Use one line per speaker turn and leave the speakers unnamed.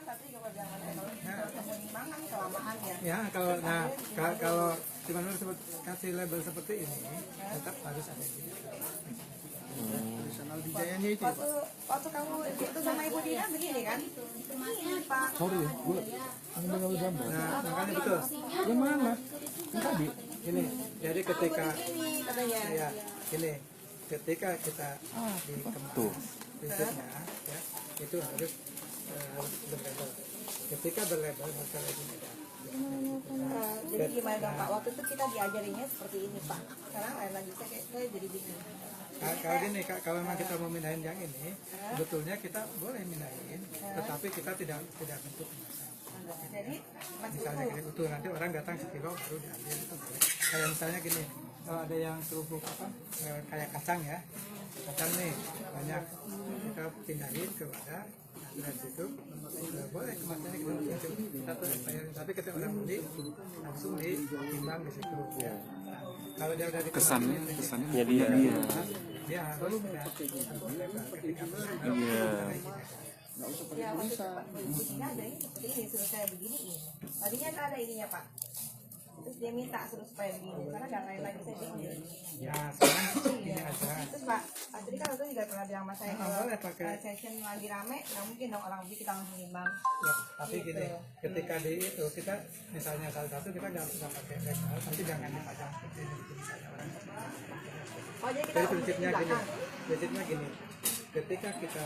tapi juga jangan kalau menimbangkan kelamaan ya.
Ya, kalau cuman sebut kasih label seperti ini, tetap harus ada ini. Tradisional Wijayanya itu.
Waktu kamu itu sama Ibu Dina begini kan? Ini Pak.
Sorry ya, gue ambil gambar.
Nah, makanya betul.
Yang mana? Yang tadi.
Ini, jadi ketika
Ini katanya.
ya, ini ketika kita dikemas prinsipnya, ya, itu harus berlabel. Ketika berlabel maka lagi beda.
Jadi gimana dong Pak? Waktu itu kita diajarinnya seperti ini Pak. Sekarang lain lagi saya jadi bingung.
Kalau gini, kalau memang kita mau mindahin yang ini, sebetulnya kita boleh mindahin, tetapi kita tidak bentuk kemasan.
Jadi masih
Misalnya gini utuh, nanti orang datang sekilo baru diambil itu boleh. Kayak misalnya gini, kalau ada yang kerupuk apa, kayak kacang ya, kacang nih banyak, kita pindahin ke wadah, dari situ boleh kemasannya kita tuh bayarin, tapi ketika orang beli langsung ditimbang di situ. Ya. Kalau dia udah
kesannya
ya
dia
dia harus ketika
iya
ya waktu itu Pak Ibu Dina ada ini seperti ini suruh saya beginiin. Tadinya nggak ada ininya Pak. Terus dia minta suruh supaya begini karena nggak lain lagi saya bingung.
ya sekarang ini aja.
Terus Pak, tadi kan waktu juga pernah bilang sama saya
Boleh
kalau
pakai.
session lagi rame, nggak mungkin dong orang beli kita langsung nimbang.
Ya, tapi gini, ketika di itu kita misalnya salah satu kita nggak pakai legal, tapi jangan dipajang seperti ini gitu, misalnya orang.
Oh jadi kita
Jadi
langsung di
prinsipnya
belakang.
gini, ketika kita